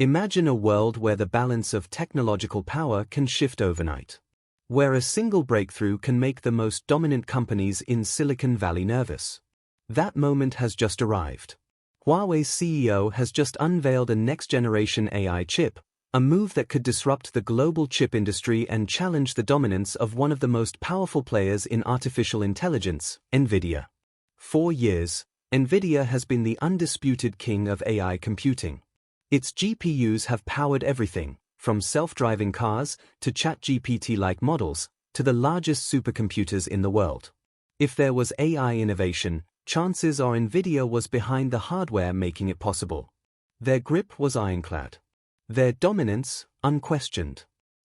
Imagine a world where the balance of technological power can shift overnight. Where a single breakthrough can make the most dominant companies in Silicon Valley nervous. That moment has just arrived. Huawei's CEO has just unveiled a next-generation AI chip, a move that could disrupt the global chip industry and challenge the dominance of one of the most powerful players in artificial intelligence, Nvidia. For years, Nvidia has been the undisputed king of AI computing. Its GPUs have powered everything, from self-driving cars to ChatGPT-like models, to the largest supercomputers in the world. If there was AI innovation, chances are Nvidia was behind the hardware making it possible. Their grip was ironclad. Their dominance, unquestioned.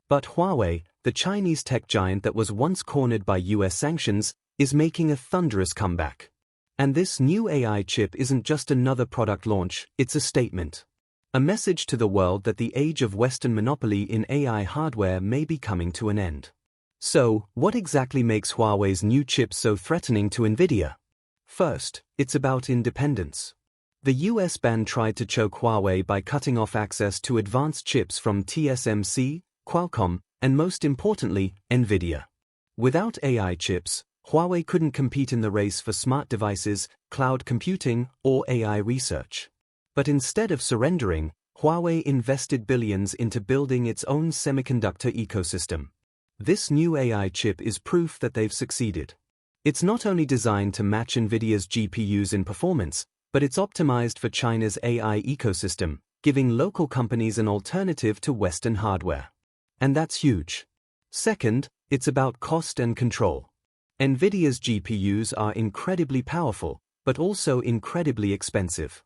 But Huawei, the Chinese tech giant that was once cornered by US sanctions, is making a thunderous comeback. And this new AI chip isn't just another product launch, it's a statement. A message to the world that the age of Western monopoly in AI hardware may be coming to an end. So, what exactly makes Huawei's new chip so threatening to Nvidia? First, it's about independence. The US ban tried to choke Huawei by cutting off access to advanced chips from TSMC, Qualcomm, and most importantly, Nvidia. Without AI chips, Huawei couldn't compete in the race for smart devices, cloud computing, or AI research. But instead of surrendering, Huawei invested billions into building its own semiconductor ecosystem. This new AI chip is proof that they've succeeded. It's not only designed to match Nvidia's GPUs in performance, but it's optimized for China's AI ecosystem, giving local companies an alternative to Western hardware. And that's huge. Second, it's about cost and control. Nvidia's GPUs are incredibly powerful, but also incredibly expensive.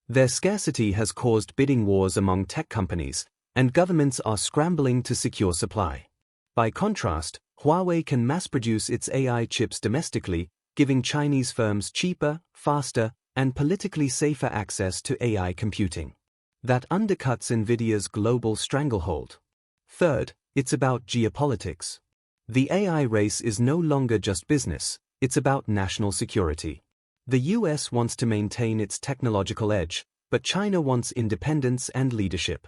Their scarcity has caused bidding wars among tech companies, and governments are scrambling to secure supply. By contrast, Huawei can mass-produce its AI chips domestically, giving Chinese firms cheaper, faster, and politically safer access to AI computing. That undercuts Nvidia's global stranglehold. Third, it's about geopolitics. The AI race is no longer just business, it's about national security. The US wants to maintain its technological edge, but China wants independence and leadership.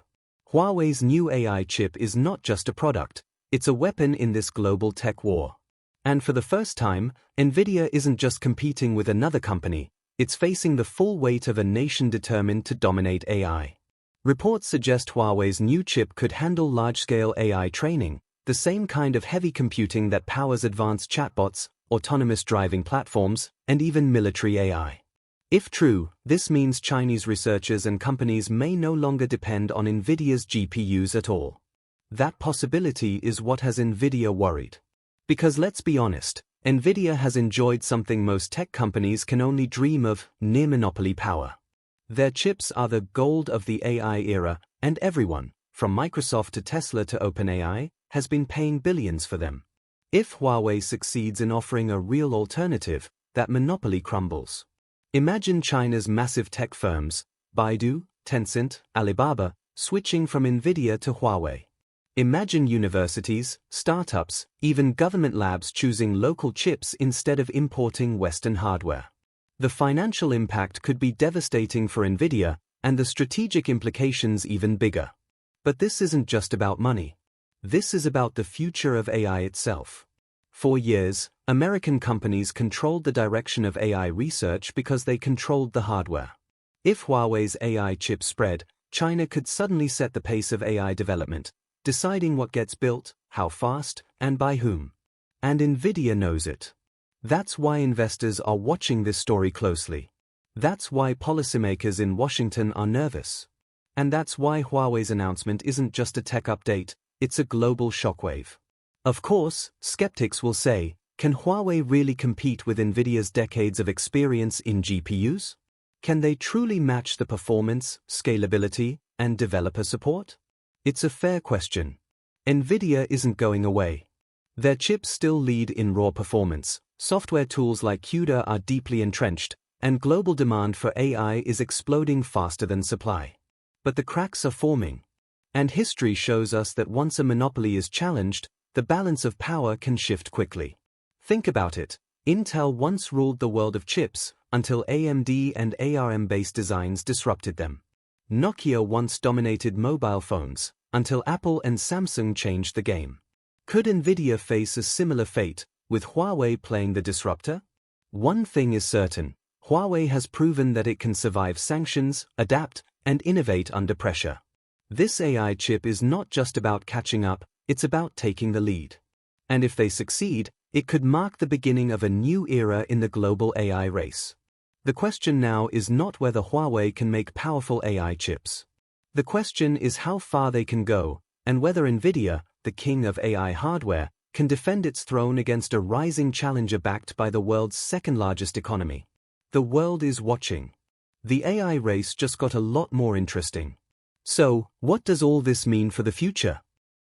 Huawei's new AI chip is not just a product, it's a weapon in this global tech war. And for the first time, Nvidia isn't just competing with another company, it's facing the full weight of a nation determined to dominate AI. Reports suggest Huawei's new chip could handle large-scale AI training, the same kind of heavy computing that powers advanced chatbots, autonomous driving platforms, and even military AI. If true, this means Chinese researchers and companies may no longer depend on Nvidia's GPUs at all. That possibility is what has Nvidia worried. Because let's be honest, Nvidia has enjoyed something most tech companies can only dream of: near monopoly power. Their chips are the gold of the AI era, and everyone, from Microsoft to Tesla to OpenAI, has been paying billions for them. If Huawei succeeds in offering a real alternative, that monopoly crumbles. Imagine China's massive tech firms, Baidu, Tencent, Alibaba, switching from Nvidia to Huawei. Imagine universities, startups, even government labs choosing local chips instead of importing Western hardware. The financial impact could be devastating for Nvidia, and the strategic implications even bigger. But this isn't just about money. This is about the future of AI itself. For years, American companies controlled the direction of AI research because they controlled the hardware. If Huawei's AI chip spread, China could suddenly set the pace of AI development, deciding what gets built, how fast, and by whom. And Nvidia knows it. That's why investors are watching this story closely. That's why policymakers in Washington are nervous. And that's why Huawei's announcement isn't just a tech update, it's a global shockwave. Of course, skeptics will say, can Huawei really compete with Nvidia's decades of experience in GPUs? Can they truly match the performance, scalability, and developer support? It's a fair question. Nvidia isn't going away. Their chips still lead in raw performance, software tools like CUDA are deeply entrenched, and global demand for AI is exploding faster than supply. But the cracks are forming. And history shows us that once a monopoly is challenged, the balance of power can shift quickly. Think about it. Intel once ruled the world of chips, until AMD and ARM-based designs disrupted them. Nokia once dominated mobile phones, until Apple and Samsung changed the game. Could Nvidia face a similar fate, with Huawei playing the disruptor? One thing is certain, Huawei has proven that it can survive sanctions, adapt, and innovate under pressure. This AI chip is not just about catching up, it's about taking the lead. And if they succeed, it could mark the beginning of a new era in the global AI race. The question now is not whether Huawei can make powerful AI chips. The question is how far they can go, and whether Nvidia, the king of AI hardware, can defend its throne against a rising challenger backed by the world's second-largest economy. The world is watching. The AI race just got a lot more interesting. So, what does all this mean for the future?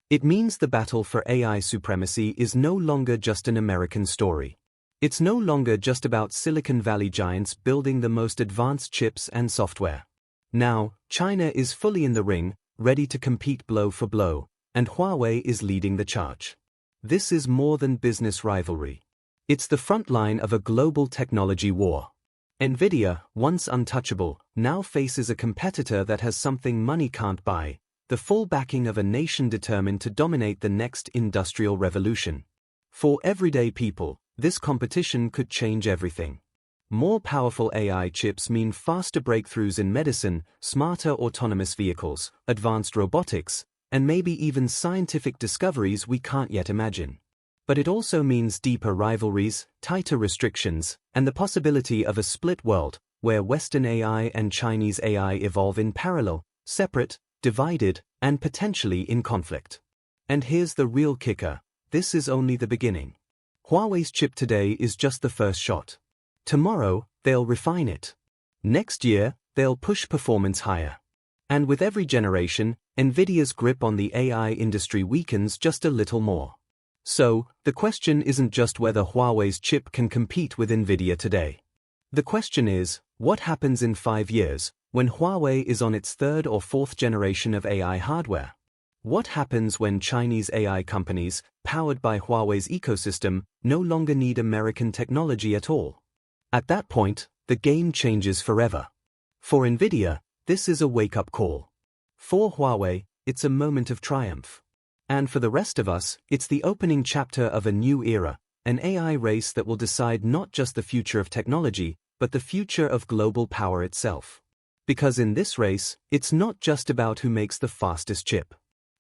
It means the battle for AI supremacy is no longer just an American story. It's no longer just about Silicon Valley giants building the most advanced chips and software. Now, China is fully in the ring, ready to compete blow for blow, and Huawei is leading the charge. This is more than business rivalry. It's the front line of a global technology war. Nvidia, once untouchable, now faces a competitor that has something money can't buy, the full backing of a nation determined to dominate the next industrial revolution. For everyday people, this competition could change everything. More powerful AI chips mean faster breakthroughs in medicine, smarter autonomous vehicles, advanced robotics, and maybe even scientific discoveries we can't yet imagine. But it also means deeper rivalries, tighter restrictions, and the possibility of a split world, where Western AI and Chinese AI evolve in parallel, separate, divided, and potentially in conflict. And here's the real kicker, this is only the beginning. Huawei's chip today is just the first shot. Tomorrow, they'll refine it. Next year, they'll push performance higher. And with every generation, Nvidia's grip on the AI industry weakens just a little more. So, the question isn't just whether Huawei's chip can compete with Nvidia today. The question is, what happens in 5 years, when Huawei is on its third or fourth generation of AI hardware? What happens when Chinese AI companies, powered by Huawei's ecosystem, no longer need American technology at all? At that point, the game changes forever. For Nvidia, this is a wake-up call. For Huawei, it's a moment of triumph. And for the rest of us, it's the opening chapter of a new era, an AI race that will decide not just the future of technology, but the future of global power itself. Because in this race, it's not just about who makes the fastest chip.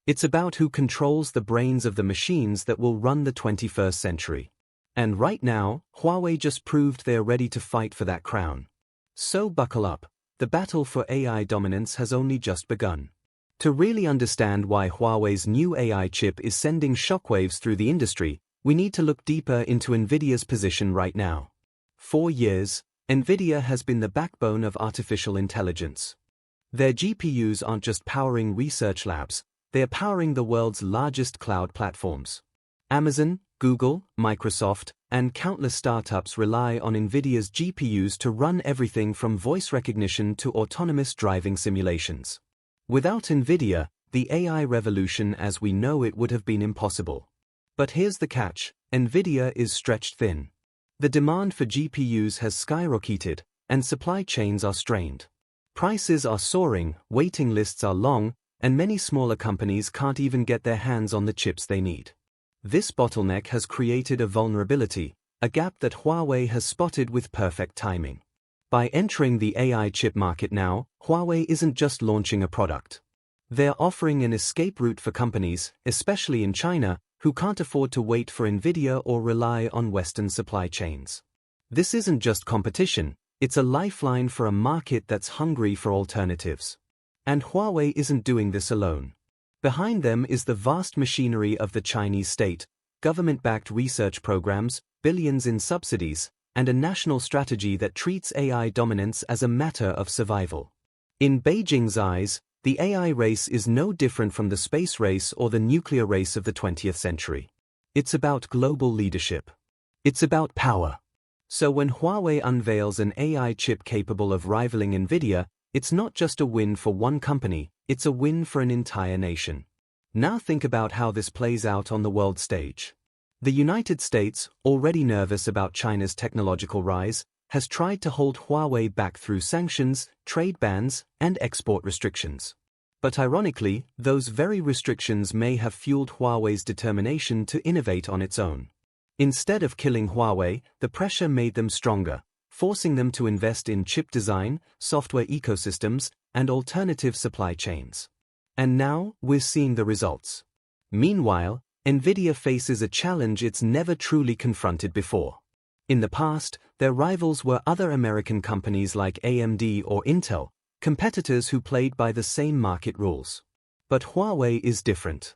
It's about who controls the brains of the machines that will run the 21st century. And right now, Huawei just proved they're ready to fight for that crown. So buckle up, the battle for AI dominance has only just begun. To really understand why Huawei's new AI chip is sending shockwaves through the industry, we need to look deeper into Nvidia's position right now. For years, Nvidia has been the backbone of artificial intelligence. Their GPUs aren't just powering research labs, they're powering the world's largest cloud platforms. Amazon, Google, Microsoft, and countless startups rely on Nvidia's GPUs to run everything from voice recognition to autonomous driving simulations. Without Nvidia, the AI revolution as we know it would have been impossible. But here's the catch, Nvidia is stretched thin. The demand for GPUs has skyrocketed, and supply chains are strained. Prices are soaring, waiting lists are long, and many smaller companies can't even get their hands on the chips they need. This bottleneck has created a vulnerability, a gap that Huawei has spotted with perfect timing. By entering the AI chip market now, Huawei isn't just launching a product. They're offering an escape route for companies, especially in China, who can't afford to wait for Nvidia or rely on Western supply chains. This isn't just competition, it's a lifeline for a market that's hungry for alternatives. And Huawei isn't doing this alone. Behind them is the vast machinery of the Chinese state, government-backed research programs, billions in subsidies, and a national strategy that treats AI dominance as a matter of survival. In Beijing's eyes, the AI race is no different from the space race or the nuclear race of the 20th century. It's about global leadership. It's about power. So when Huawei unveils an AI chip capable of rivaling Nvidia, it's not just a win for one company, it's a win for an entire nation. Now think about how this plays out on the world stage. The United States, already nervous about China's technological rise, has tried to hold Huawei back through sanctions, trade bans, and export restrictions. But ironically, those very restrictions may have fueled Huawei's determination to innovate on its own. Instead of killing Huawei, the pressure made them stronger, forcing them to invest in chip design, software ecosystems, and alternative supply chains. And now, we're seeing the results. Meanwhile, Nvidia faces a challenge it's never truly confronted before. In the past, their rivals were other American companies like AMD or Intel, competitors who played by the same market rules. But Huawei is different.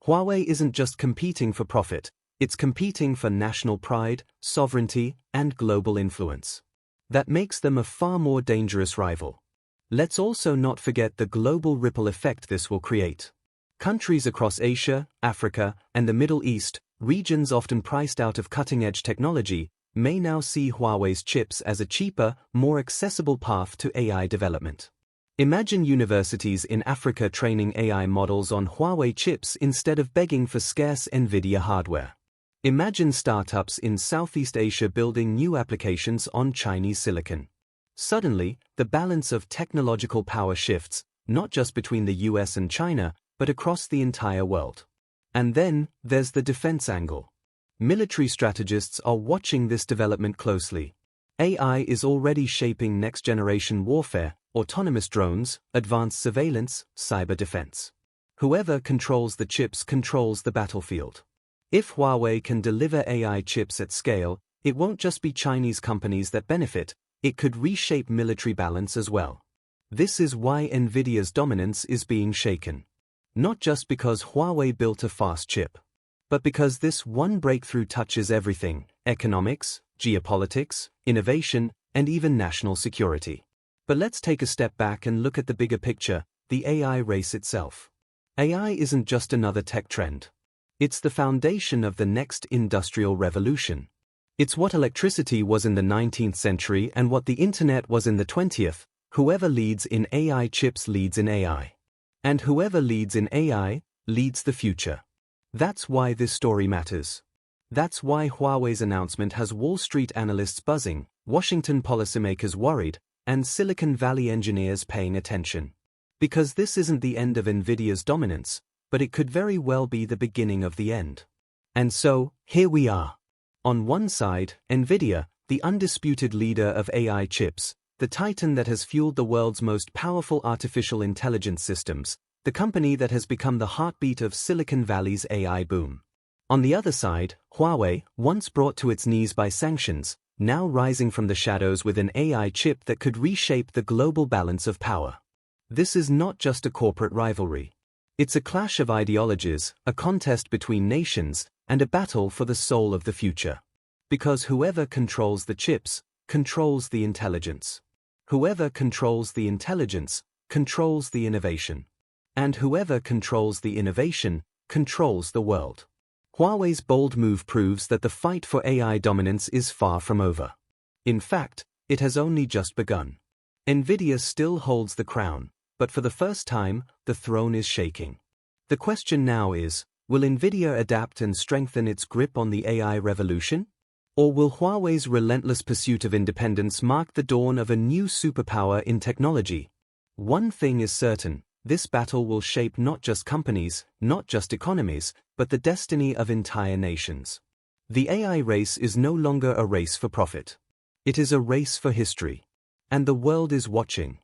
Huawei isn't just competing for profit, it's competing for national pride, sovereignty, and global influence. That makes them a far more dangerous rival. Let's also not forget the global ripple effect this will create. Countries across Asia, Africa, and the Middle East, regions often priced out of cutting-edge technology, may now see Huawei's chips as a cheaper, more accessible path to AI development. Imagine universities in Africa training AI models on Huawei chips instead of begging for scarce Nvidia hardware. Imagine startups in Southeast Asia building new applications on Chinese silicon. Suddenly, the balance of technological power shifts, not just between the US and China, but across the entire world. And then, there's the defense angle. Military strategists are watching this development closely. AI is already shaping next-generation warfare, autonomous drones, advanced surveillance, cyber defense. Whoever controls the chips controls the battlefield. If Huawei can deliver AI chips at scale, it won't just be Chinese companies that benefit, it could reshape military balance as well. This is why Nvidia's dominance is being shaken. Not just because Huawei built a fast chip, but because this one breakthrough touches everything: economics, geopolitics, innovation, and even national security. But let's take a step back and look at the bigger picture, the AI race itself. AI isn't just another tech trend. It's the foundation of the next industrial revolution. It's what electricity was in the 19th century and what the internet was in the 20th. Whoever leads in AI chips leads in AI. And whoever leads in AI, leads the future. That's why this story matters. That's why Huawei's announcement has Wall Street analysts buzzing, Washington policymakers worried, and Silicon Valley engineers paying attention. Because this isn't the end of Nvidia's dominance, but it could very well be the beginning of the end. And so, here we are. On one side, Nvidia, the undisputed leader of AI chips, the titan that has fueled the world's most powerful artificial intelligence systems, the company that has become the heartbeat of Silicon Valley's AI boom. On the other side, Huawei, once brought to its knees by sanctions, now rising from the shadows with an AI chip that could reshape the global balance of power. This is not just a corporate rivalry. It's a clash of ideologies, a contest between nations, and a battle for the soul of the future. Because whoever controls the chips, controls the intelligence. Whoever controls the intelligence, controls the innovation. And whoever controls the innovation, controls the world. Huawei's bold move proves that the fight for AI dominance is far from over. In fact, it has only just begun. Nvidia still holds the crown, but for the first time, the throne is shaking. The question now is, will Nvidia adapt and strengthen its grip on the AI revolution? Or will Huawei's relentless pursuit of independence mark the dawn of a new superpower in technology? One thing is certain, this battle will shape not just companies, not just economies, but the destiny of entire nations. The AI race is no longer a race for profit. It is a race for history. And the world is watching.